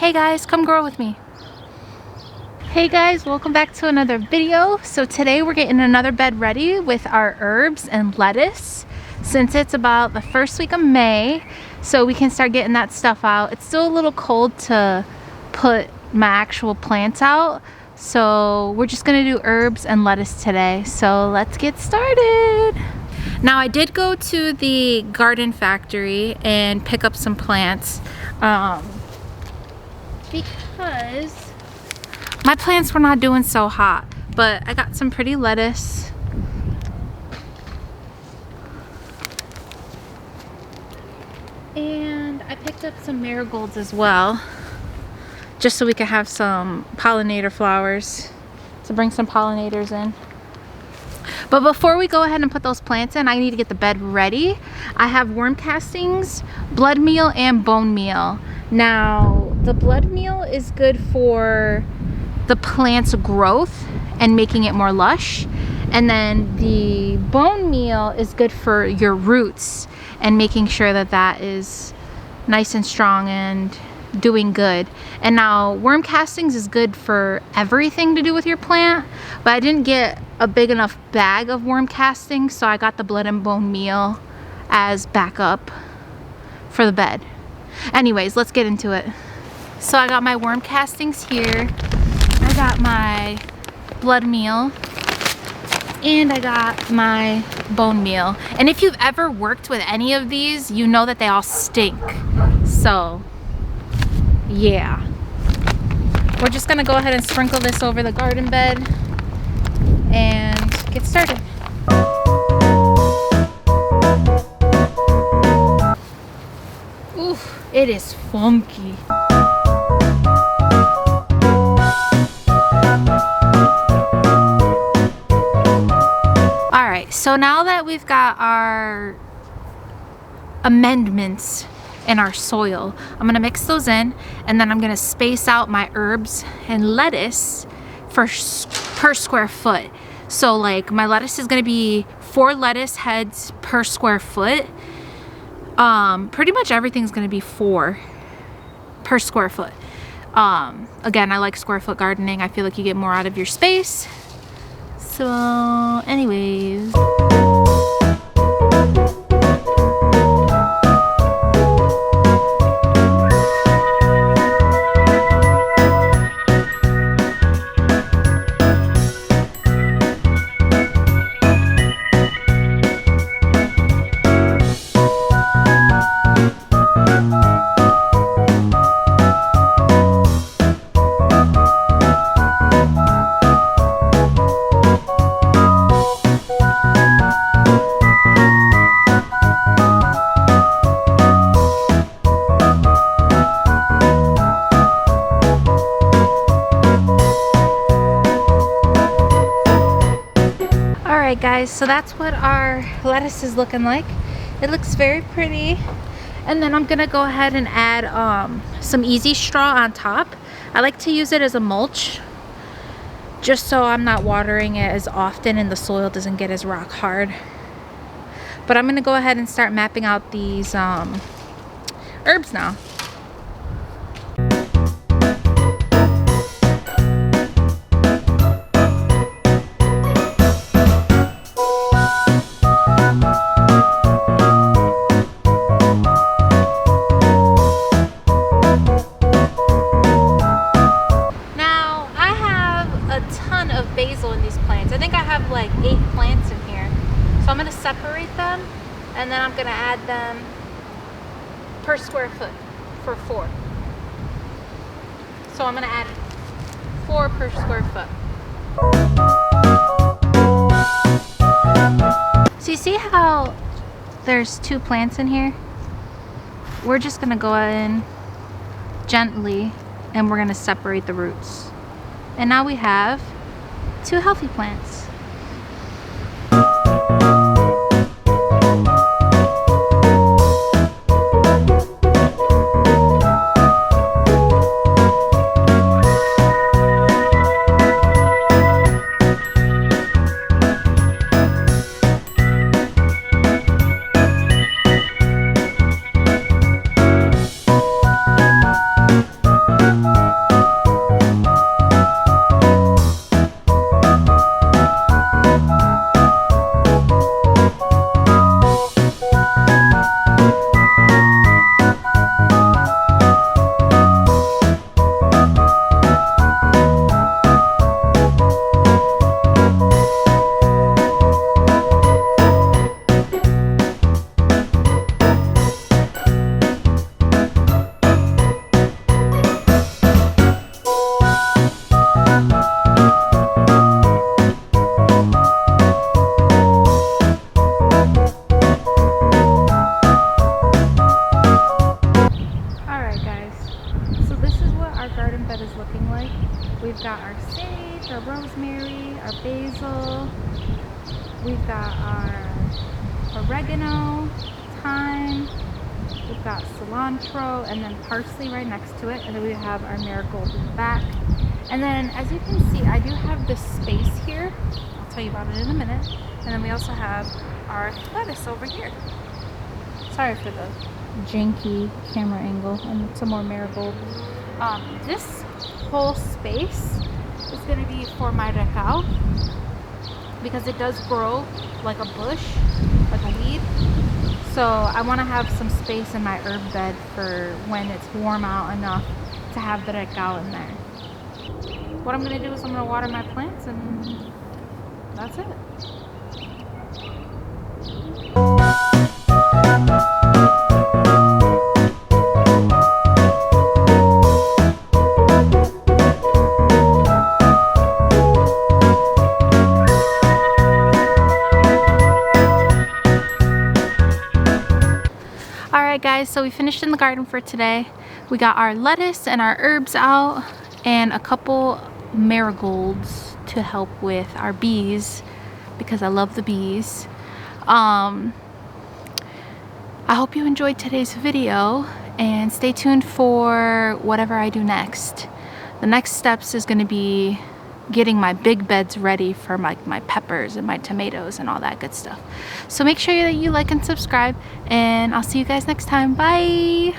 Hey guys, come grow with me. Hey guys, welcome back to another video. So today we're getting another bed ready with our herbs and lettuce since it's about the first week of May, so we can start getting that stuff out. It's still a little cold to put my actual plants out, so we're just gonna do herbs and lettuce today. So let's get started. Now I did go to the garden factory and pick up some plants because my plants were not doing so hot, but I got some pretty lettuce. And I picked up some marigolds as well, just so we could have some pollinator flowers to bring some pollinators in. But before we go ahead and put those plants in, I need to get the bed ready. I have worm castings, blood meal, and bone meal. Now, the blood meal is good for the plant's growth and making it more lush. And then the bone meal is good for your roots and making sure that that is nice and strong and doing good. And now worm castings is good for everything to do with your plant, but I didn't get a big enough bag of worm castings, so I got the blood and bone meal as backup for the bed. Anyways, let's get into it. So I got my worm castings here, I got my blood meal, and I got my bone meal. And if you've ever worked with any of these, you know that they all stink. So yeah, we're just gonna go ahead and sprinkle this over the garden bed and get started. Oof, it is funky. Alright, so now that we've got our amendments in our soil, I'm gonna mix those in, and then I'm gonna space out my herbs and lettuce per square foot. So like my lettuce is gonna be 4 lettuce heads per square foot. Pretty much everything's gonna be 4 per square foot. Again, I like square foot gardening. I feel like you get more out of your space. So anyways, guys, so that's what our lettuce is looking like. It looks very pretty. And then I'm gonna go ahead and add some easy straw on top. I like to use it as a mulch, just so I'm not watering it as often and the soil doesn't get as rock hard. But I'm gonna go ahead and start mapping out these herbs now. Basil in these plants. I think I have like 8 plants in here. So I'm going to separate them, and then I'm going to add them per square foot for 4. So I'm going to add 4 per square foot. So you see how there's 2 plants in here? We're just going to go in gently and we're going to separate the roots. And now we have 2 healthy plants. our garden bed is looking like. We've got our sage, our rosemary, our basil. We've got our oregano, thyme. We've got cilantro and then parsley right next to it. And then we have our marigold in the back. And then as you can see, I do have this space here. I'll tell you about it in a minute. And then we also have our lettuce over here. Sorry for the janky camera angle and some more marigold. This whole space is going to be for my recao because it does grow like a bush, like a weed. So I want to have some space in my herb bed for when it's warm out enough to have the recao in there. What I'm going to do is I'm going to water my plants and that's it. Alright guys, so we finished in the garden for today. We got our lettuce and our herbs out and a couple marigolds to help with our bees because I love the bees. I hope you enjoyed today's video and stay tuned for whatever I do next. The next steps is going to be getting my big beds ready for my peppers and my tomatoes and all that good stuff. So make sure that you like and subscribe and I'll see you guys next time. Bye!